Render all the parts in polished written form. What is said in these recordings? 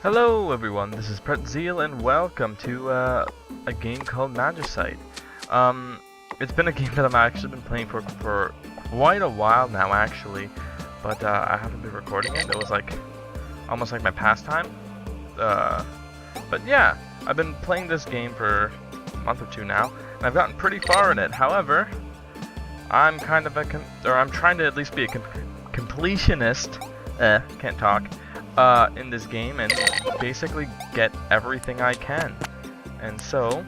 Hello everyone, this is Pretzeal and welcome to a game called Magicite. It's been a game that I've actually been playing for quite a while now actually, but I haven't been recording it. It was like almost like my pastime. But yeah, I've been playing this game for a month or two now, and I've gotten pretty far in it. However, I'm kind of I'm trying to at least be a completionist. Can't talk. In this game and basically get everything I can. And so,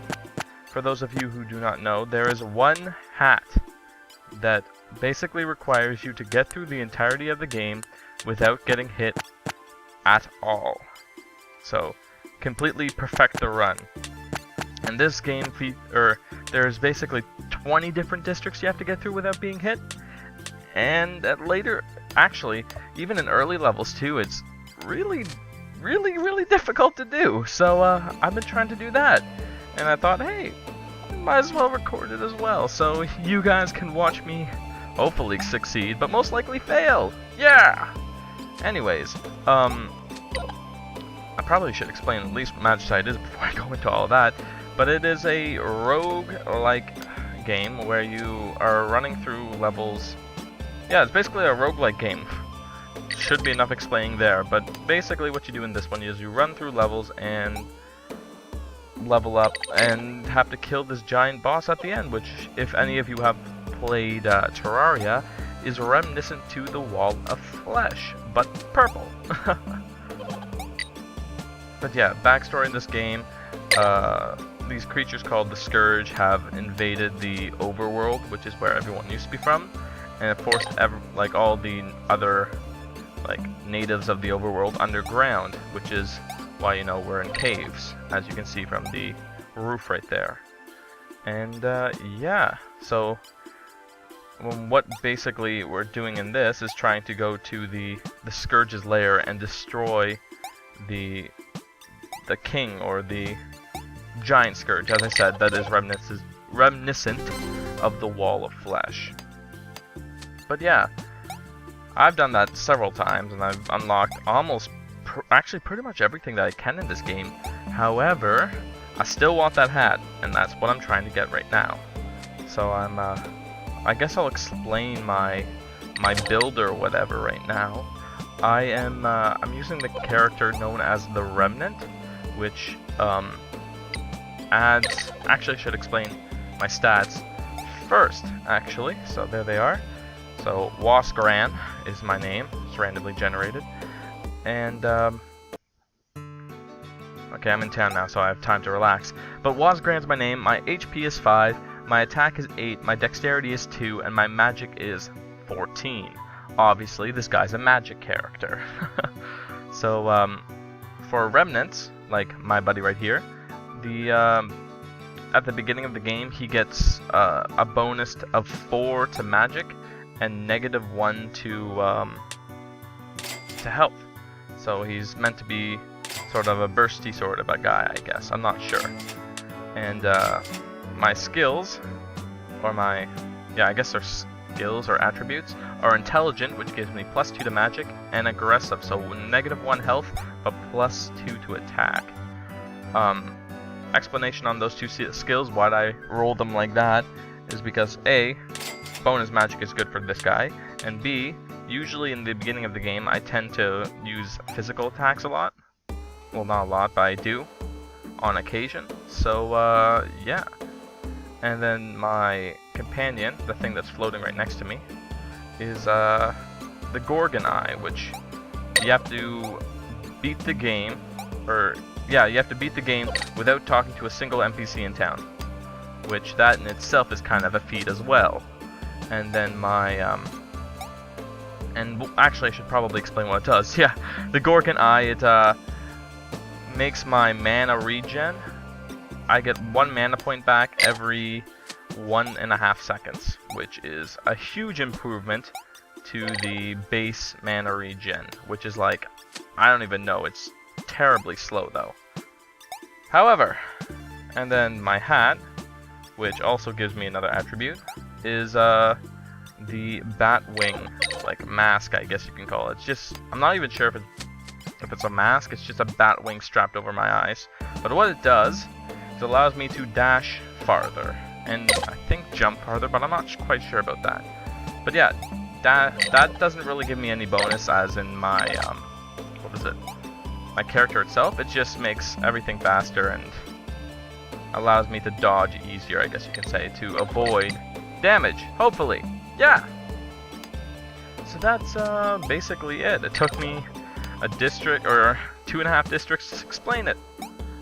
for those of you who do not know, there is one hat that basically requires you to get through the entirety of the game without getting hit at all. So, completely perfect the run. And this game, there's basically 20 different districts you have to get through without being hit. And at later, actually, even in early levels too, it's really difficult to do. So I've been trying to do that, and I thought, hey, might as well record it as well, so you guys can watch me hopefully succeed, but most likely fail. Yeah. Anyways, I probably should explain at least what Magicite is before I go into all of that. But it is a rogue-like game where you are running through levels. Yeah, it's basically a roguelike game. Should be enough explaining there, but basically what you do in this one is you run through levels and level up and have to kill this giant boss at the end, which, if any of you have played Terraria, is reminiscent to the Wall of Flesh, but purple. But yeah, backstory in this game, these creatures called the Scourge have invaded the overworld, which is where everyone used to be from, and have forced all the other natives of the overworld underground, which is why, you know, we're in caves, as you can see from the roof right there. And yeah, so what basically we're doing in this is trying to go to the Scourge's lair and destroy the king, or the giant Scourge, as I said, that is reminiscent of the Wall of Flesh. But yeah, I've done that several times, and I've unlocked actually pretty much everything that I can in this game. However, I still want that hat, and that's what I'm trying to get right now. So I guess I'll explain my build or whatever right now. I'm using the character known as the Remnant, which actually I should explain my stats first, actually. So there they are. So, Wasgran is my name. It's randomly generated. And, okay, I'm in town now, so I have time to relax. But Wasgran's my name. My HP is 5, my attack is 8, my dexterity is 2, and my magic is 14. Obviously, this guy's a magic character. So, for remnants, like my buddy right here, at the beginning of the game, he gets a bonus of 4 to magic, and -1 to health. So he's meant to be sort of a bursty sort of a guy, I guess. I'm not sure. And my skills, or I guess they're skills or attributes, are intelligent, which gives me +2 to magic, and aggressive, so -1 health, but +2 to attack. Explanation on those two skills, why I rolled them like that, is because A, bonus magic is good for this guy, and B, usually in the beginning of the game I tend to use physical attacks a lot. Well, not a lot, but I do on occasion. So yeah. And then my companion, the thing that's floating right next to me, is the Gorgon Eye, which you have to beat the game, you have to beat the game without talking to a single NPC in town, which that in itself is kind of a feat as well. And then actually I should probably explain what it does. Yeah, the Gorgon Eye, it makes my mana regen. I get 1 mana point back every 1.5 seconds, which is a huge improvement to the base mana regen, which is like, I don't even know, it's terribly slow though. However, and then my hat, which also gives me another attribute, is the bat wing, like mask, I guess you can call it. It's just, I'm not even sure if it's If it's a mask, it's just a bat wing strapped over my eyes. But what it does is it allows me to dash farther. And I think jump farther, but I'm not quite sure about that. But yeah, that doesn't really give me any bonus as in my, what is it? My character itself. It just makes everything faster and allows me to dodge easier, I guess you can say, to avoid damage, hopefully. Yeah! So that's basically it. It took me a district, or 2.5 districts to explain it.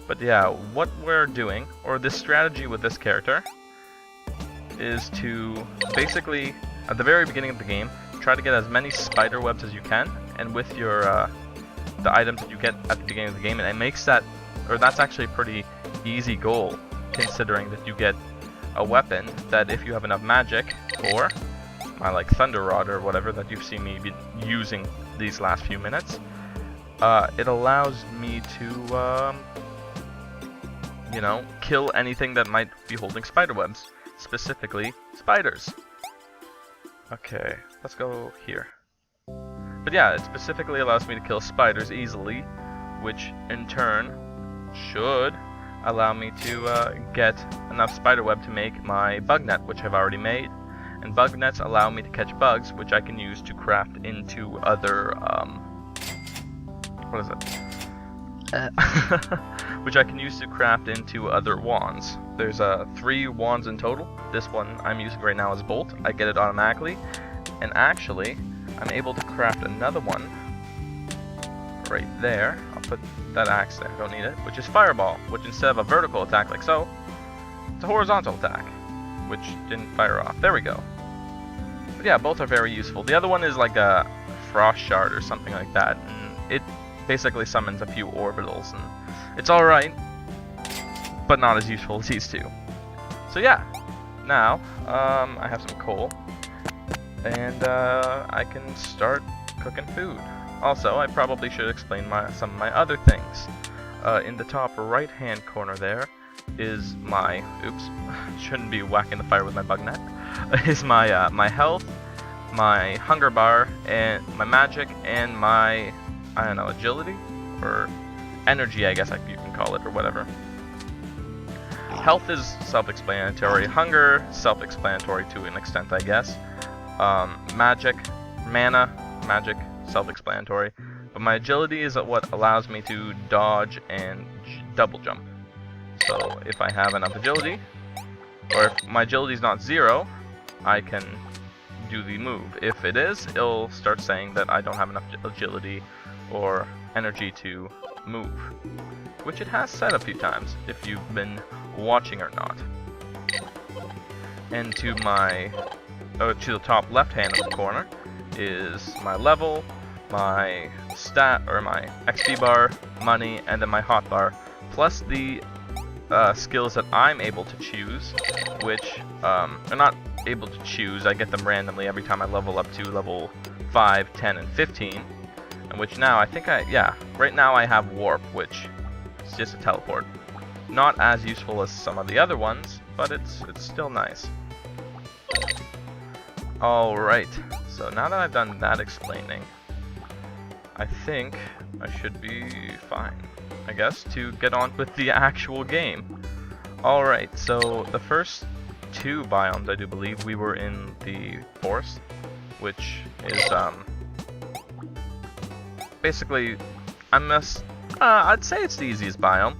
But yeah, what we're doing, or this strategy with this character, is to basically, at the very beginning of the game, try to get as many spider webs as you can, and with your, the items that you get at the beginning of the game, and it makes that, or that's actually a pretty easy goal, considering that you get a weapon that if you have enough magic, or my like thunder rod or whatever that you've seen me be using these last few minutes, it allows me to, you know, kill anything that might be holding spider webs, specifically spiders. Okay, let's go here. But yeah, it specifically allows me to kill spiders easily, which in turn should allow me to get enough spiderweb to make my bug net, which I've already made. And bug nets allow me to catch bugs, which I can use to craft into other, what is it? Which I can use to craft into other wands. There's 3 wands in total. This one I'm using right now is Bolt. I get it automatically. And actually, I'm able to craft another one right there. I'll put that axe there, don't need it. Which is Fireball, which instead of a vertical attack like so, it's a horizontal attack, which didn't fire off. There we go. But yeah, both are very useful. The other one is like a Frost Shard or something like that. And it basically summons a few orbitals, and it's alright, but not as useful as these two. So yeah, now I have some coal, and I can start cooking food. Also, I probably should explain some of my other things. In the top right hand corner there is my, oops, shouldn't be whacking the fire with my bug net, is my my health, my hunger bar, and my magic, and my, I don't know, agility? Or energy, I guess you can call it, or whatever. Health is self-explanatory. Hunger, self-explanatory to an extent, I guess. Magic, mana, magic, self-explanatory. But my agility is what allows me to dodge and double jump. So if I have enough agility, or if my agility is not 0, I can do the move. If it is, it'll start saying that I don't have enough agility or energy to move, which it has said a few times if you've been watching or not. And to my, to the top left hand of the corner is my level, my stat, or my XP bar, money, and then my hotbar, plus the skills that I'm able to choose, which are not able to choose, I get them randomly every time I level up to level 5, 10, and 15, and which now I think right now I have Warp, which is just a teleport. Not as useful as some of the other ones, but it's still nice. Alright, so now that I've done that explaining, I think I should be fine, I guess, to get on with the actual game. Alright, so the first 2 biomes, I do believe, we were in the forest, which is, basically, I'd say it's the easiest biome.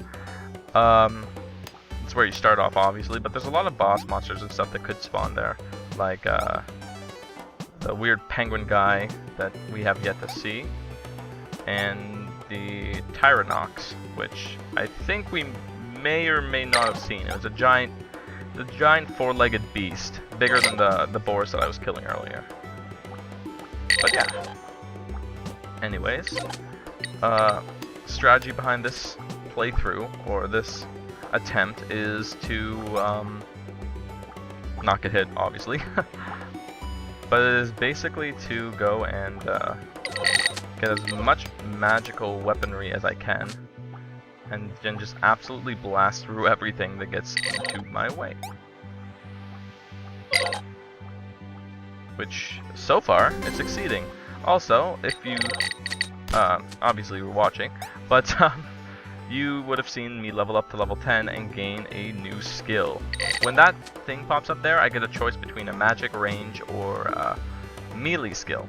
It's where you start off, obviously, but there's a lot of boss monsters and stuff that could spawn there, like, the weird penguin guy that we have yet to see, and the Tyrannox, which I think we may or may not have seen. It was a giant 4-legged beast, bigger than the boars that I was killing earlier. But yeah. Anyways, strategy behind this playthrough, or this attempt, is to not get hit, obviously. But it is basically to go and get as much magical weaponry as I can, and then just absolutely blast through everything that gets into my way. Which, so far, it's succeeding. Also, if you obviously you were watching, but you would have seen me level up to level 10 and gain a new skill. When that thing pops up there, I get a choice between a magic, range, or melee skill.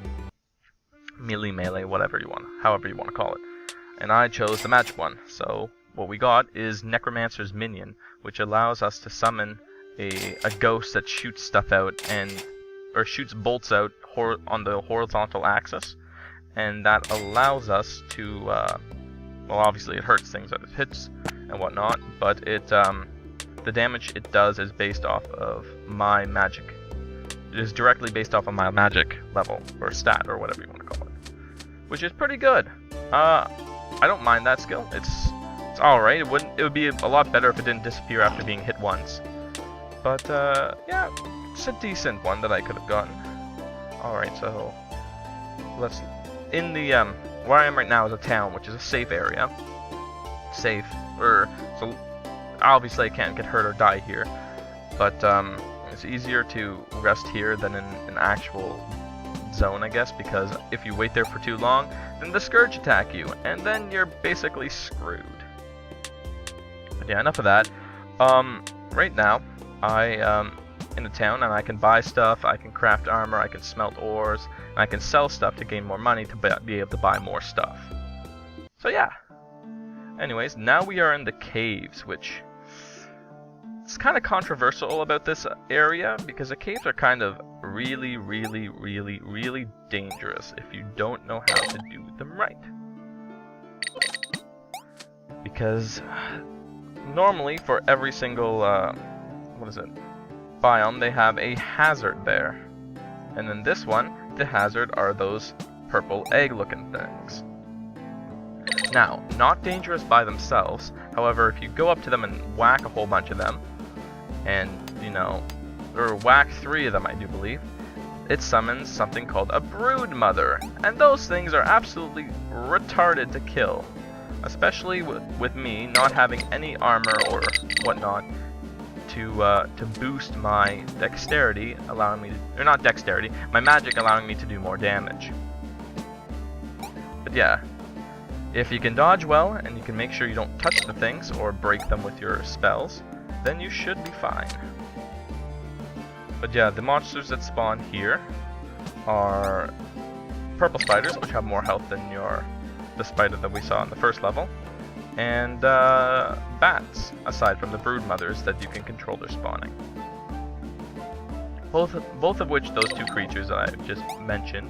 Melee, whatever you want, however you want to call it. And I chose the magic one, so what we got is Necromancer's Minion, which allows us to summon a ghost that shoots stuff out or shoots bolts out on the horizontal axis, and that allows us to well, obviously it hurts things that it hits and whatnot, but the damage it does is based off of my magic. It is directly based off of my magic level or stat or whatever you want to call it, which is pretty good. I don't mind that skill. It's all right. It would be a lot better if it didn't disappear after being hit once. But yeah, it's a decent one that I could have gotten. All right, so let's where I am right now is a town, which is a safe area. So obviously I can't get hurt or die here, but it's easier to rest here than in an actual zone, I guess, because if you wait there for too long, then the Scourge attack you, and then you're basically screwed. But yeah, enough of that. Right now, I in a town, and I can buy stuff, I can craft armor, I can smelt ores, and I can sell stuff to gain more money to be able to buy more stuff. So yeah. Anyways, now we are in the caves, which it's kind of controversial about this area, because the caves are kind of really dangerous if you don't know how to do them right. Because normally for every single biome, they have a hazard there, and in this one the hazard are those purple egg looking things. Now, not dangerous by themselves, however, if you go up to them and whack a whole bunch of them, and or whack 3 of them, I do believe, it summons something called a brood mother, and those things are absolutely retarded to kill, especially with me not having any armor or whatnot to boost my dexterity, allowing me to, or not dexterity, my magic allowing me to do more damage. But yeah, if you can dodge well and you can make sure you don't touch the things or break them with your spells, then you should be fine. But yeah, the monsters that spawn here are purple spiders, which have more health than the spider that we saw in the first level, and bats, aside from the brood mothers that you can control their spawning. Both of which, those 2 creatures that I just mentioned,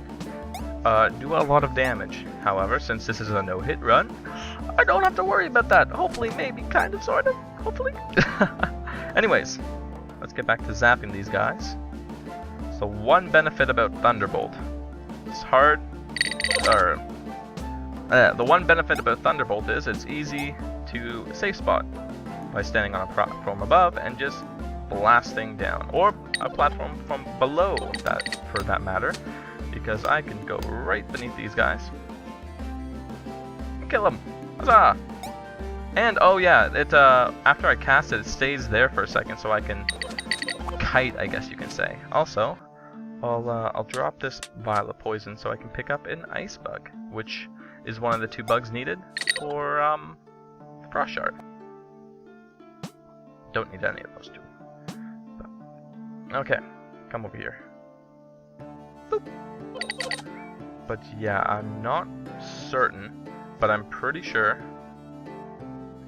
do a lot of damage. However, since this is a no-hit run, I don't have to worry about that. Hopefully, maybe, kind of, sort of, hopefully. Anyways, let's get back to zapping these guys. So one benefit about Thunderbolt. It's hard, or the one benefit about Thunderbolt is it's easy to safe spot by standing on a platform above and just blasting down, or a platform from below that, for that matter, because I can go right beneath these guys and kill them. Huzzah! And oh yeah, it after I cast it, it stays there for a second, so I can kite, I guess you can say. Also, I'll drop this vial of poison so I can pick up an ice bug, which is one of the 2 bugs needed for the frost shard. Don't need any of those 2. But, okay, come over here. Boop. But yeah, I'm not certain, but I'm pretty sure.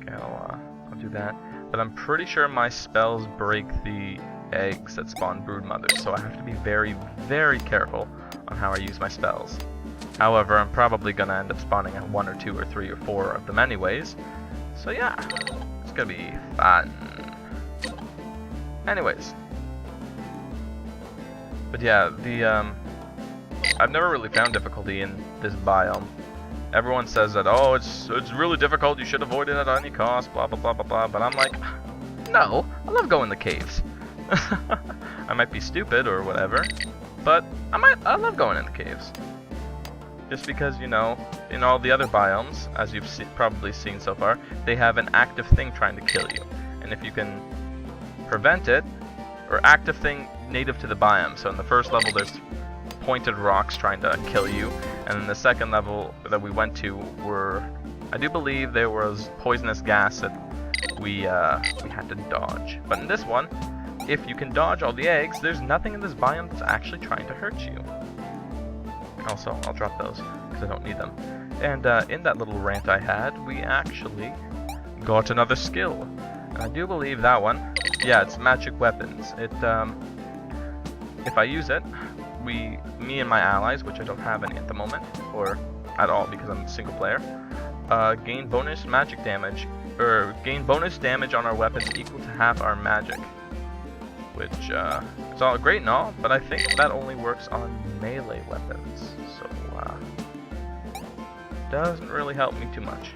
Okay, I'll do that. But I'm pretty sure my spells break the eggs that spawn brood mothers, so I have to be very, very careful on how I use my spells. However, I'm probably gonna end up spawning at 1 or 2 or 3 or 4 of them anyways. So yeah, it's gonna be fun. Anyways. But yeah, I've never really found difficulty in this biome. Everyone says that, oh, it's really difficult, you should avoid it at any cost, blah blah blah blah blah, but I'm like, no, I love going to caves. I might be stupid or whatever, but I love going into caves. Just because, in all the other biomes, as you've probably seen so far, they have an active thing trying to kill you. And if you can prevent it, or active thing native to the biome, so in the first level there's pointed rocks trying to kill you, and And then the second level that we went to were, I do believe there was poisonous gas that we had to dodge. But in this one, if you can dodge all the eggs, there's nothing in this biome that's actually trying to hurt you. Also, I'll drop those because I don't need them. And in that little rant I had, we actually got another skill. And I do believe that one, yeah, it's magic weapons. It, if I use it, me and my allies, which I don't have any at the moment, or at all because I'm a single player, gain bonus magic damage, or gain bonus damage on our weapons equal to half our magic. Which, it's all great and all, but I think that only works on melee weapons, so, doesn't really help me too much.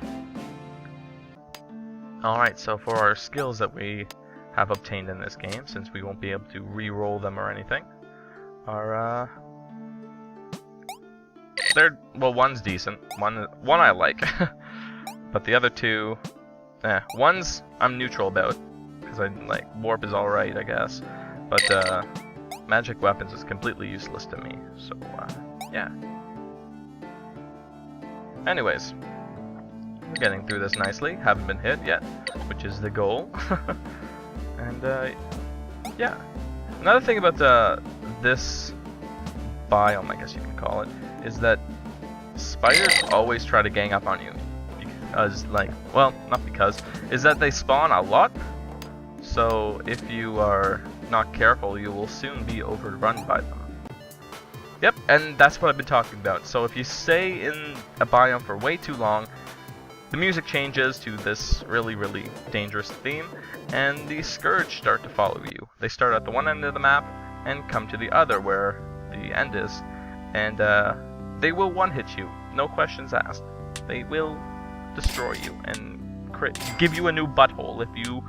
Alright, so for our skills that we have obtained in this game, since we won't be able to re-roll them or anything, are, well, one's decent, one I like, but the other two, one's I'm neutral about, because I, like, warp is alright, I guess, but, magic weapons is completely useless to me, so, yeah. Anyways, we're getting through this nicely, haven't been hit yet, which is the goal, and, yeah. Another thing about, this biome, I guess you can call it, is that spiders always try to gang up on you, because, like, well, not because, is that they spawn a lot, so if you are not careful, you will soon be overrun by them. Yep, and that's what I've been talking about. So if you stay in a biome for way too long, the music changes to this really, really dangerous theme, and the scourge start to follow you. They start at the one end of the map and come to the other where the end is, and they will one-hit you, no questions asked. They will destroy you and give you a new butthole if you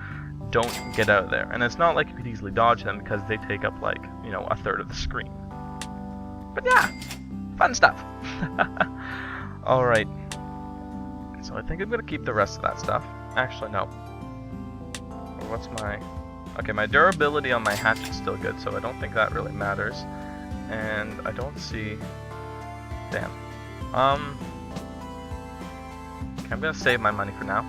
don't get out of there. And it's not like you could easily dodge them because they take up, like, you know, a third of the screen. But yeah, fun stuff. Alright. So I think I'm going to keep the rest of that stuff. Actually, no. What's my... Okay, my durability on my hatchet's still good, so I don't think that really matters. And I don't see... Damn. Okay, I'm going to save my money for now.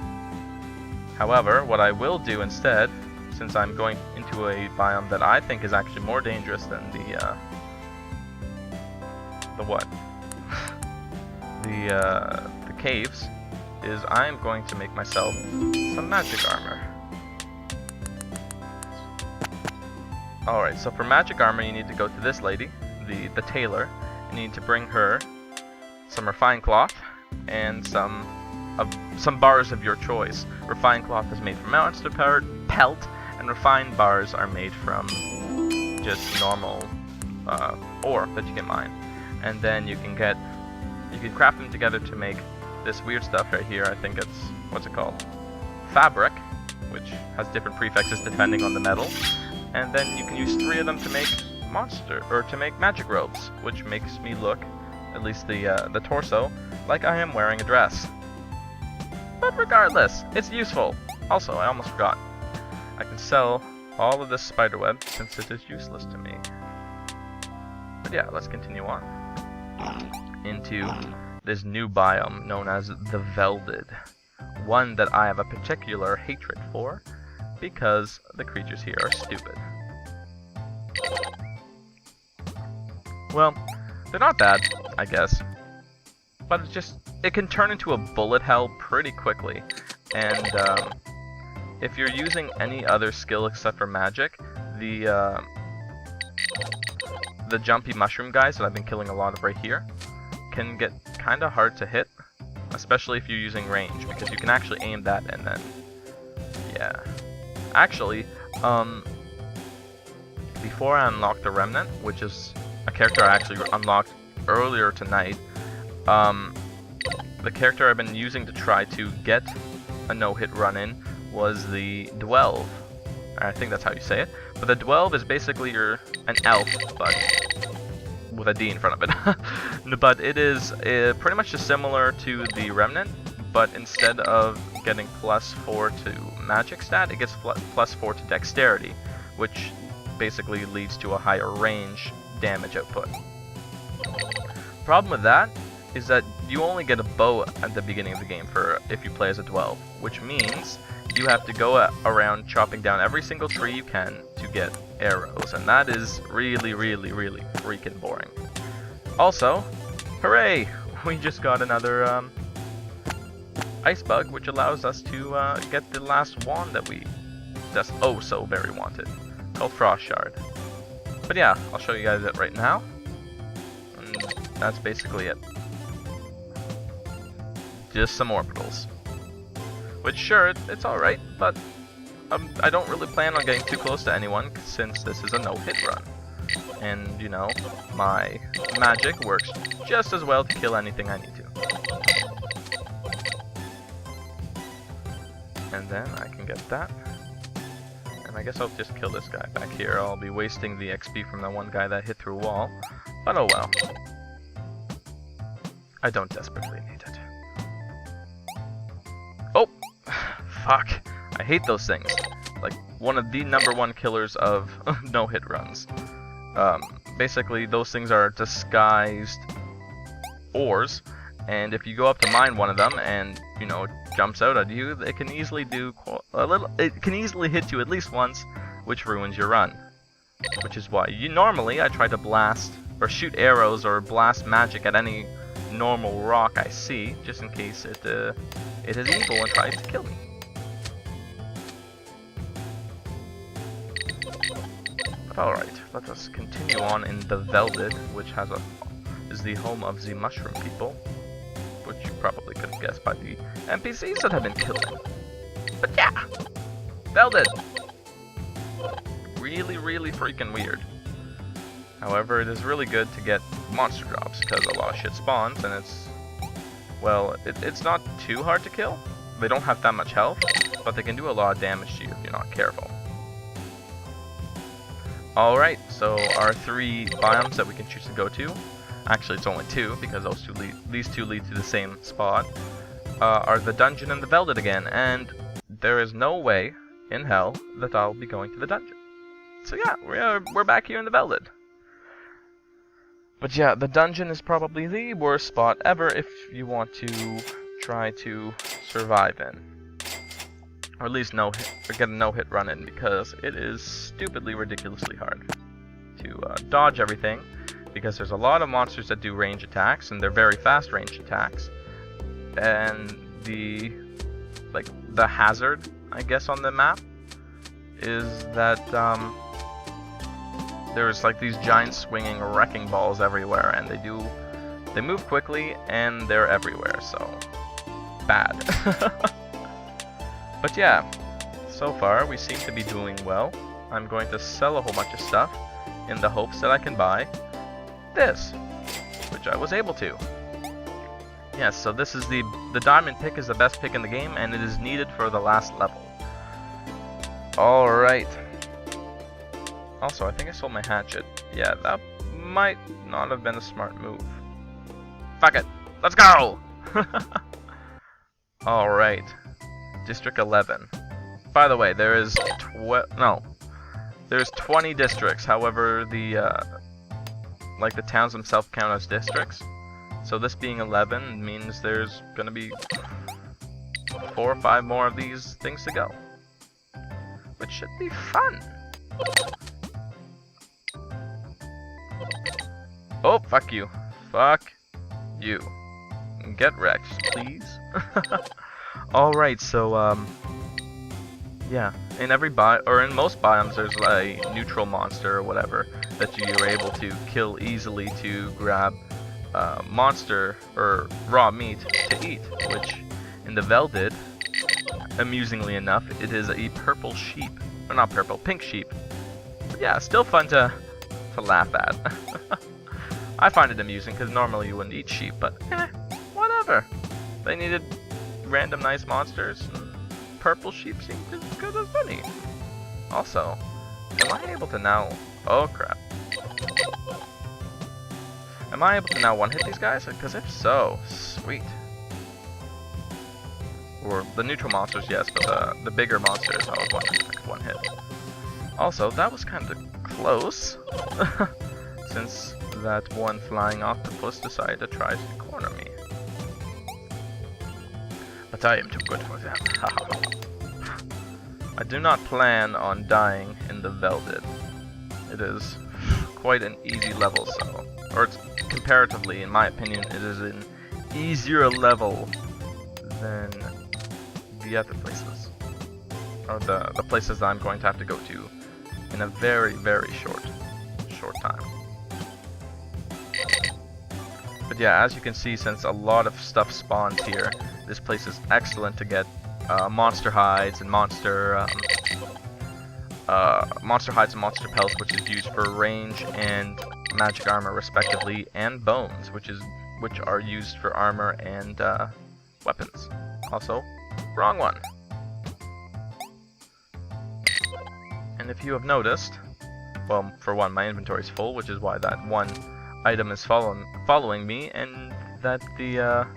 However, what I will do instead, since I'm going into a biome that I think is actually more dangerous than the what? the caves, is I'm going to make myself some magic armor. Alright, so for magic armor you need to go to this lady, the tailor, and you need to bring her some refined cloth and some bars of your choice. Refined cloth is made from monster pelt, and refined bars are made from just normal ore that you can mine. And then you can craft them together to make this weird stuff right here. I think it's, what's it called? Fabric, which has different prefixes depending on the metal. And then you can use 3 of them to make magic robes, which makes me look, at least the torso, like I am wearing a dress. But regardless, it's useful. Also, I almost forgot. I can sell all of this spiderweb since it is useless to me. But yeah, let's continue on into this new biome known as the Velded. One that I have a particular hatred for because the creatures here are stupid. Well, they're not bad, I guess. But it can turn into a bullet hell pretty quickly. And if you're using any other skill except for magic, the jumpy mushroom guys that I've been killing a lot of right here can get kind of hard to hit, especially if you're using range, because you can actually aim that and then, yeah. Actually, before I unlocked the Remnant, which is a character I actually unlocked earlier tonight, the character I've been using to try to get a no-hit run-in was the Dwelve. I think that's how you say it. But the Dwelve is basically an elf, but with a D in front of it. But it is pretty much just similar to the Remnant, but instead of getting +4 to magic stat, it gets +4 to dexterity, which basically leads to a higher range damage output. Problem with that is that you only get a bow at the beginning of the game for if you play as a 12, which means you have to go around chopping down every single tree you can to get arrows, and that is really, really, really freaking boring. Also, hooray! We just got another ice bug, which allows us to get the last wand that we just oh so very wanted, called Frost Shard. But yeah, I'll show you guys it right now, and that's basically it. Just some orbitals. Which, sure, it's alright, but I don't really plan on getting too close to anyone since this is a no-hit run. And, you know, my magic works just as well to kill anything I need to. And then I can get that. And I guess I'll just kill this guy back here. I'll be wasting the XP from the one guy that hit through a wall. But oh well. I don't desperately need it. Oh! Fuck. I hate those things. Like, one of the #1 killers of no-hit runs. Basically, those things are disguised ores, and if you go up to mine one of them and, you know, it jumps out at you, it can easily do it can easily hit you at least once, which ruins your run. Which is why normally I try to blast or shoot arrows or blast magic at any normal rock I see, just in case it is evil and tries to kill me. But alright, let us continue on in the Velded, which is the home of the mushroom people, which you probably could have guessed by the NPCs that have been killing. But yeah, Velded! Really, really freaking weird. However, it is really good to get monster drops, because a lot of shit spawns, and it's not too hard to kill. They don't have that much health, but they can do a lot of damage to you if you're not careful. Alright, so our 3 biomes that we can choose to go to, actually it's only 2, because these two lead to the same spot, are the dungeon and the Velded again, and there is no way in hell that I'll be going to the dungeon. So yeah, we're back here in the Velded. But yeah, the dungeon is probably the worst spot ever if you want to try to survive in. Or at least get a no-hit run in, because it is stupidly, ridiculously hard to dodge everything, because there's a lot of monsters that do range attacks, and they're very fast range attacks. And the hazard, I guess, on the map is that there's like these giant swinging wrecking balls everywhere, and they move quickly and they're everywhere, so bad. But yeah, so far we seem to be doing well. I'm going to sell a whole bunch of stuff in the hopes that I can buy this, which I was able to. Yes, so this is the diamond pick is the best pick in the game, and it is needed for the last level. Alright. Also, I think I sold my hatchet. Yeah, that might not have been a smart move. Fuck it! Let's go! Alright. District 11. By the way, there's 20 districts. However, the towns themselves count as districts. So this being 11 means there's gonna be 4 or 5 more of these things to go, which should be fun. Oh, fuck you. Fuck you. Get wrecked, please. Alright, so, yeah. In in most biomes, there's a neutral monster or whatever that you're able to kill easily to grab monster or raw meat to eat, which in the Velded, amusingly enough, it is a purple sheep. Or not purple, pink sheep. But yeah, still fun to laugh at. I find it amusing because normally you wouldn't eat sheep, but whatever. They needed random nice monsters, and purple sheep seemed as good as any. Also, am I able to now... Oh crap. Am I able to now one-hit these guys? Because if so, sweet. Or the neutral monsters, yes, but the bigger monsters, I was wondering if I could one-hit. Also, that was kind of close, since that one flying octopus decided to try to corner me. But I am too good for them. I do not plan on dying in the Velvet. It is quite an easy level, so... Or it's comparatively, in my opinion, it is an easier level than the other places. Or the places that I'm going to have to go to in a very, very short time. But yeah, as you can see, since a lot of stuff spawns here, this place is excellent to get monster hides and monster hides and monster pelts, which is used for range and magic armor respectively, and bones, which are used for armor and weapons. Also, wrong one. And if you have noticed, well, for one, my inventory's full, which is why that one item is following me, and that the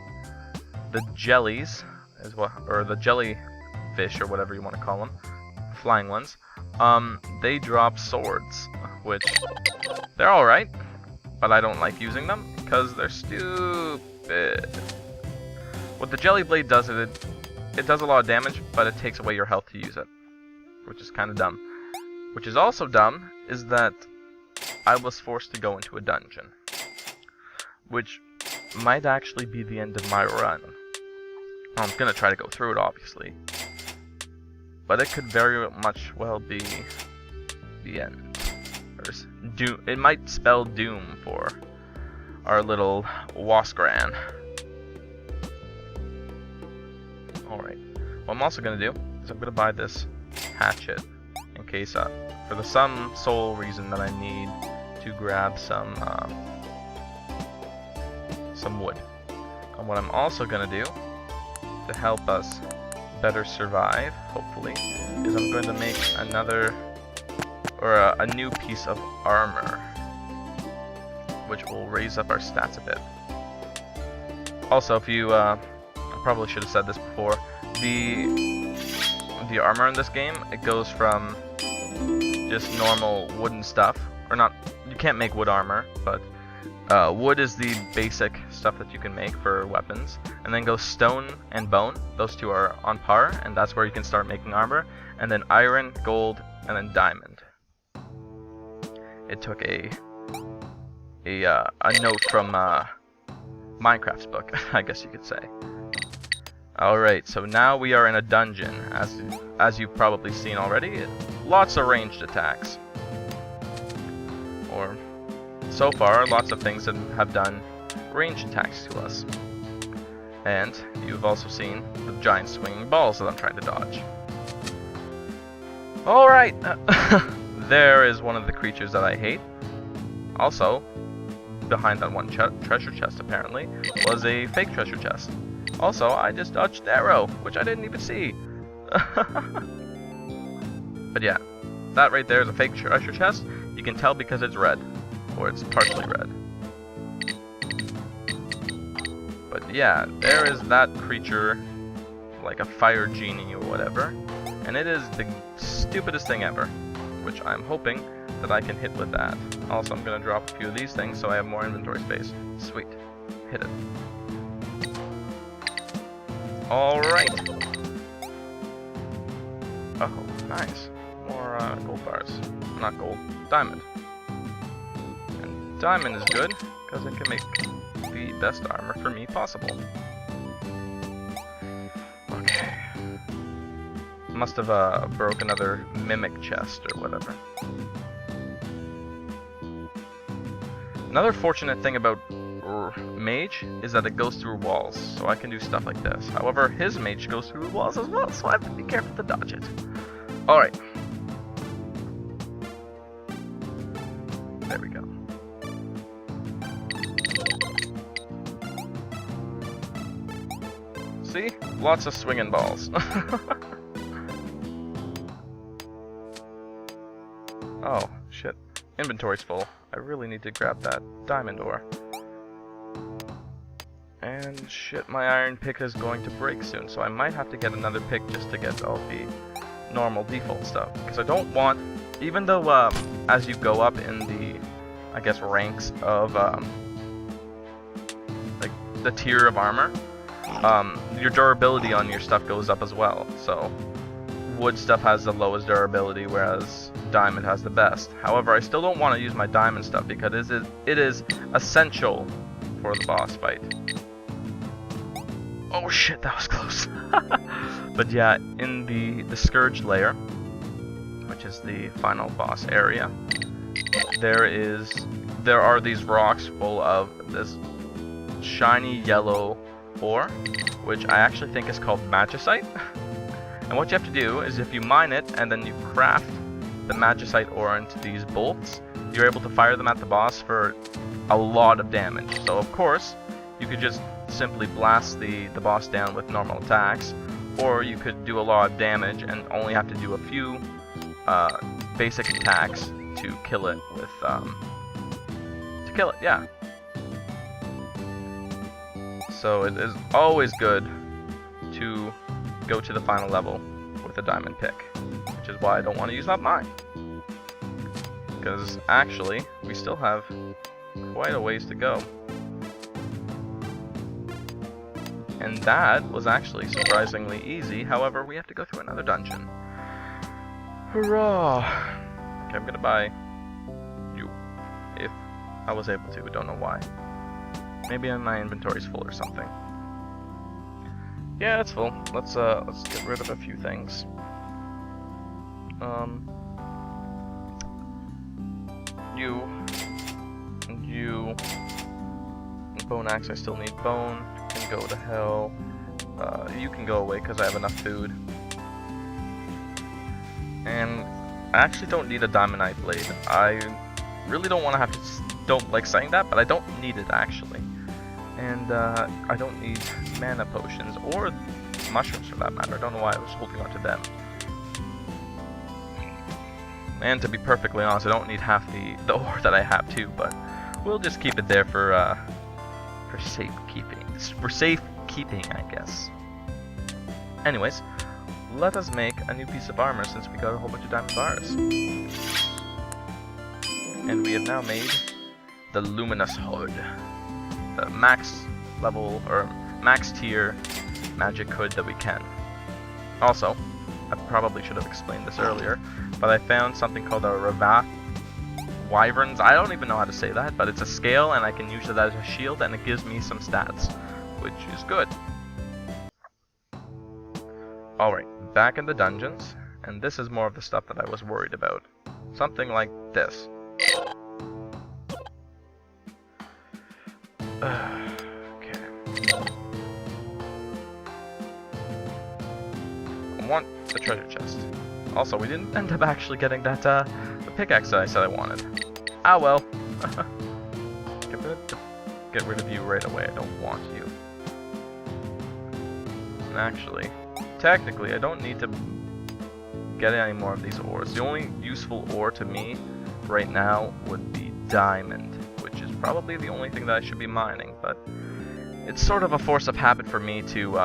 jellies, as well, or the jellyfish, or whatever you want to call them, flying ones, they drop swords, which they're alright, but I don't like using them because they're stupid. What the jelly blade does is it does a lot of damage, but it takes away your health to use it, which is kind of dumb. Which is also dumb is that I was forced to go into a dungeon, which might actually be the end of my run. I'm gonna try to go through it, obviously, but it could very much well be the end. Doom. It might spell doom for our little Waskran. Alright, what I'm also gonna do is I'm gonna buy this hatchet in case, for the some sole reason that I need to grab some wood. And what I'm also gonna do to help us better survive, hopefully, is I'm going to make another, or a new piece of armor, which will raise up our stats a bit. Also, if you, I probably should have said this before, the armor in this game, it goes from just normal wooden stuff, or not, you can't make wood armor, but wood is the basic stuff that you can make for weapons, and then goes stone and bone. Those two are on par, and that's where you can start making armor, and then iron, gold, and then diamond. It took a note from Minecraft's book, I guess you could say. Alright, so now we are in a dungeon, as you've probably seen already. Lots of ranged attacks. Or, so far, lots of things that have done ranged attacks to us. And you've also seen the giant swinging balls that I'm trying to dodge. Alright, there is one of the creatures that I hate. Also, behind that one treasure chest apparently, was a fake treasure chest. Also, I just dodged the arrow, which I didn't even see. But yeah, that right there is a fake treasure chest. You can tell because it's red, or it's partially red. But yeah, there is that creature, like a fire genie or whatever, and it is the stupidest thing ever, which I'm hoping that I can hit with that. Also, I'm gonna drop a few of these things so I have more inventory space. Sweet. Hit it. Alright. Oh, nice. More gold bars. Not gold. Diamond. And diamond is good, because it can make the best armor for me possible. Okay. Must have broke another mimic chest or whatever. Another fortunate thing about mage is that it goes through walls, so I can do stuff like this. However, his mage goes through walls as well, so I have to be careful to dodge it. Alright. There we go. See? Lots of swinging balls. Oh, shit. Inventory's full. I really need to grab that diamond ore. And shit, my iron pick is going to break soon, so I might have to get another pick just to get all the normal default stuff. Because I don't want, even though as you go up in the, I guess, ranks of like the tier of armor, your durability on your stuff goes up as well. So wood stuff has the lowest durability, whereas diamond has the best. However, I still don't want to use my diamond stuff because it is essential for the boss fight. Oh shit, that was close. But yeah, in the Scourge layer, which is the final boss area, there are these rocks full of this shiny yellow ore, which I actually think is called Magicite. And what you have to do is if you mine it and then you craft the Magicite ore into these bolts, you're able to fire them at the boss for a lot of damage. So of course, you could just simply blast the boss down with normal attacks, or you could do a lot of damage and only have to do a few basic attacks to kill it with, yeah. So it is always good to go to the final level with a diamond pick, which is why I don't want to use up mine. Because actually, we still have quite a ways to go. And that was actually surprisingly easy, however, we have to go through another dungeon. Hurrah! Okay, I'm gonna buy you, if I was able to, don't know why. Maybe my inventory's full or something. Yeah, it's full. Let's get rid of a few things. You, bone axe. I still need bone. Can go to hell. You can go away because I have enough food. And I actually don't need a diamondite blade. I really don't want to have to. Don't like saying that, but I don't need it actually. And I don't need mana potions or mushrooms for that matter. I don't know why I was holding on to them. And to be perfectly honest, I don't need half the ore that I have too, but we'll just keep it there for safekeeping. For safekeeping, I guess. Anyways, let us make a new piece of armor since we got a whole bunch of diamond bars. And we have now made the Luminous Hood. The max level, or max tier magic hood that we can. Also, I probably should have explained this earlier, but I found something called a Ravath Wyverns. I don't even know how to say that, but it's a scale and I can use it as a shield and it gives me some stats, which is good. Alright, back in the dungeons, and this is more of the stuff that I was worried about. Something like this. Okay. I want the treasure chest. Also, we didn't end up actually getting that the pickaxe that I said I wanted. Ah well. Get rid of you right away. I don't want you. And actually, technically, I don't need to get any more of these ores. The only useful ore to me right now would be diamond, which is probably the only thing that I should be mining, but it's sort of a force of habit for me to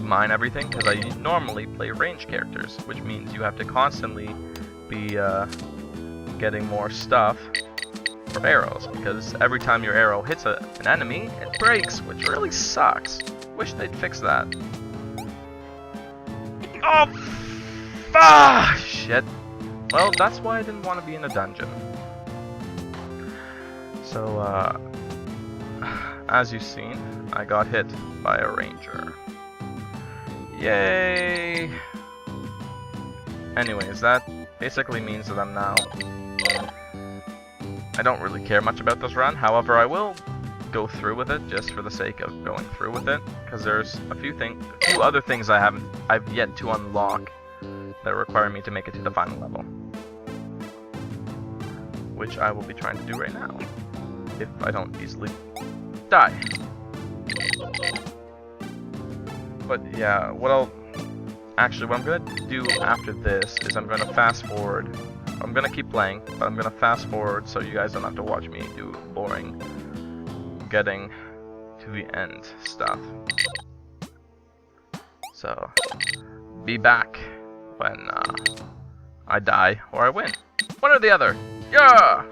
mine everything, because I normally play ranged characters, which means you have to constantly be getting more stuff for arrows, because every time your arrow hits an enemy, it breaks, which really sucks. Wish they'd fix that. Oh, shit. Well, that's why I didn't want to be in a dungeon. So, as you've seen, I got hit by a ranger. Yay! Anyways, that basically means that I'm now... I don't really care much about this run, however I will go through with it just for the sake of going through with it, because there's a few other things I've yet to unlock that require me to make it to the final level. Which I will be trying to do right now, if I don't easily die. But yeah, what I'm gonna do after this is I'm gonna fast forward. I'm gonna keep playing, but I'm gonna fast forward so you guys don't have to watch me do boring getting to the end stuff. So, be back when I die or I win. One or the other. Yeah!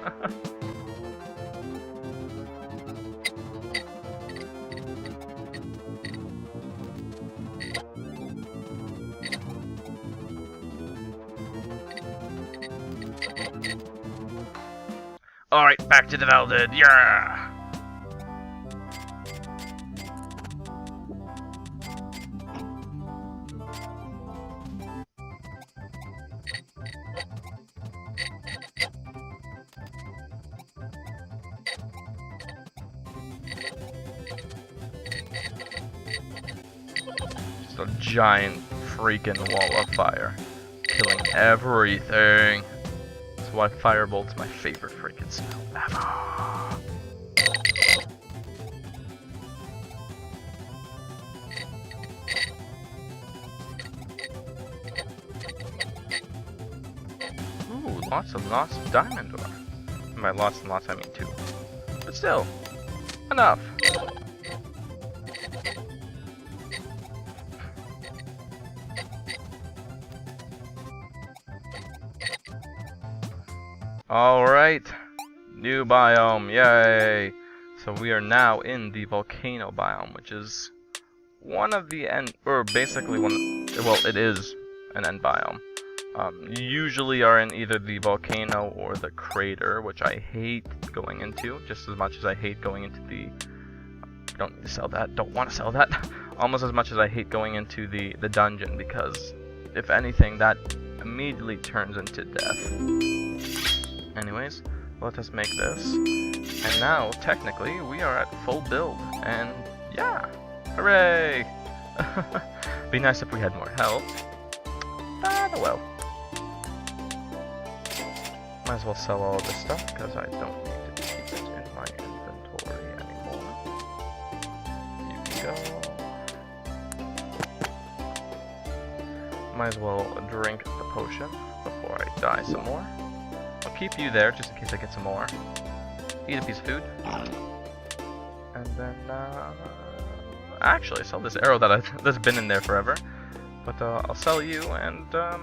Alright, back to the Velded. Yeah! Just a giant freaking wall of fire. Killing everything. That's why Firebolt's my favorite freaking spell ever. Ooh, lots and lots of diamond ore. By lots and lots I mean 2. But still, enough. Alright, new biome, yay! So we are now in the volcano biome, which is one of the end, or basically one, well, it is an end biome. You usually are in either the volcano or the crater, which I hate going into, just as much as I hate going into the, don't need to sell that, don't want to sell that, almost as much as I hate going into the dungeon, because if anything, that immediately turns into death. Anyways, let us make this, and now, technically, we are at full build, and yeah, hooray! Be nice if we had more health, but oh well. Might as well sell all of this stuff, because I don't need to keep it in my inventory anymore. You can go. Might as well drink the potion before I die some more. I'll keep you there just in case I get some more. Eat a piece of food. And then, actually, sell this arrow that's been in there forever. But I'll sell you, and yeah,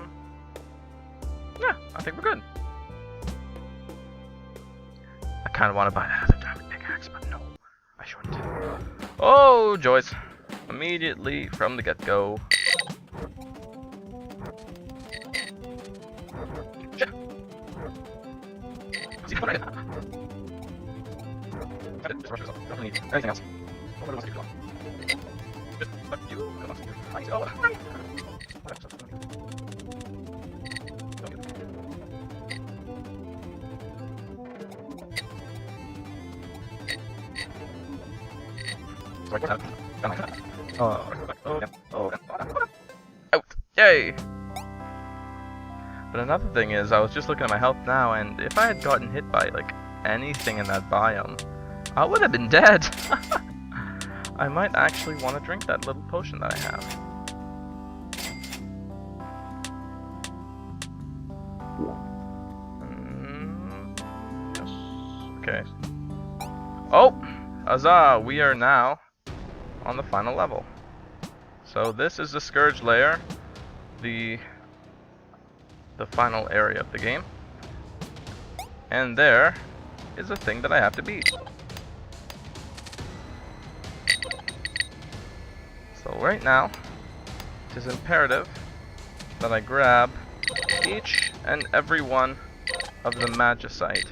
I think we're good. I kind of want to buy that other diamond pickaxe, but no, I shouldn't. Oh, joys! Immediately from the get-go. Anything else? Out! Yay! But another thing is, I was just looking at my health now, and if I had gotten hit by, like, anything in that biome, I would have been dead! I might actually want to drink that little potion that I have. Yes. Okay. Oh! Huzzah! We are now on the final level. So this is the Scourge layer, the final area of the game. And there is a thing that I have to beat. So right now, it is imperative that I grab each and every one of the Magicite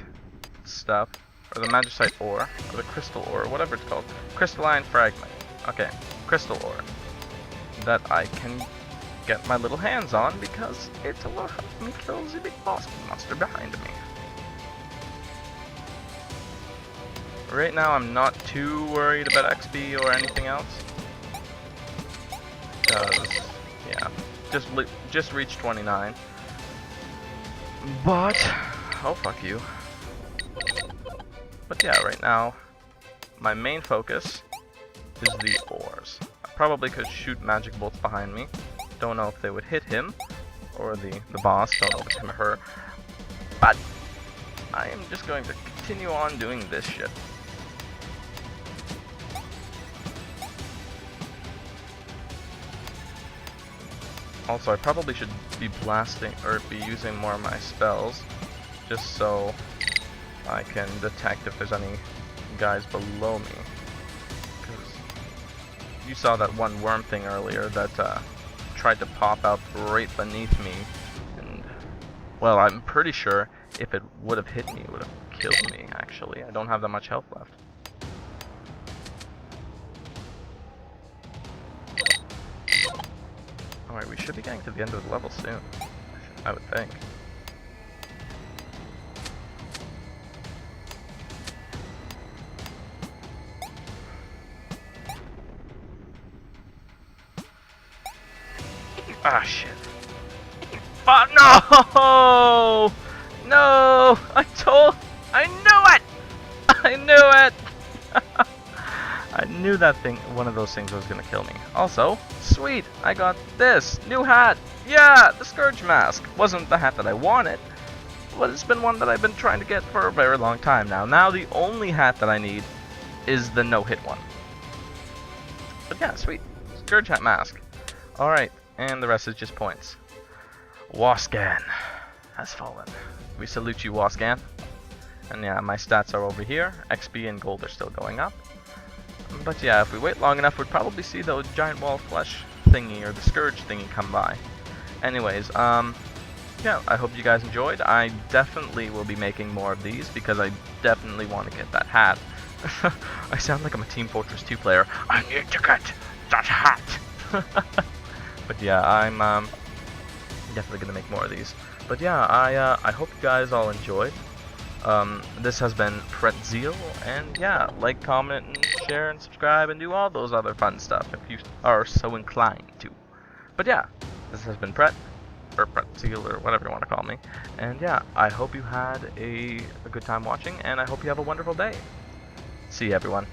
stuff, or the Magicite ore, or the crystal ore, whatever it's called. Crystalline fragment. Okay, crystal ore. That I can get my little hands on, because it will help me kill the big boss monster behind me. Right now I'm not too worried about XP or anything else. Because, yeah, just reached 29. But, oh fuck you. But yeah, right now, my main focus is the ores. I probably could shoot magic bolts behind me. Don't know if they would hit him, or the boss, don't know if it's him or her. But, I am just going to continue on doing this shit. Also, I probably should be blasting, or be using more of my spells, just so I can detect if there's any guys below me. Because you saw that one worm thing earlier that tried to pop out right beneath me, and well, I'm pretty sure if it would have hit me, it would have killed me, actually. I don't have that much health left. Alright, we should be getting to the end of the level soon, I would think. Ah, shit. But no! No! I knew it! I knew it! I knew that thing, one of those things was gonna kill me. Also, sweet, I got this new hat. Yeah, the Scourge mask. Wasn't the hat that I wanted, but it's been one that I've been trying to get for a very long time now. Now the only hat that I need is the no-hit one. But yeah, sweet. Scourge hat mask. Alright, and the rest is just points. Wascan has fallen. We salute you, Wascan. And yeah, my stats are over here. XP and gold are still going up. But yeah, if we wait long enough, we'd probably see the giant wall of flesh thingy or the scourge thingy come by. Anyways, yeah, I hope you guys enjoyed. I definitely will be making more of these because I definitely want to get that hat. I sound like I'm a Team Fortress 2 player. I need to get that hat. But yeah, I'm definitely gonna make more of these. But yeah, I hope you guys all enjoyed. This has been Pretzeal, and yeah, like, comment, and share, and subscribe, and do all those other fun stuff if you are so inclined to. But yeah, this has been or Pretzeal, or whatever you want to call me. And yeah, I hope you had a good time watching, and I hope you have a wonderful day. See you, everyone.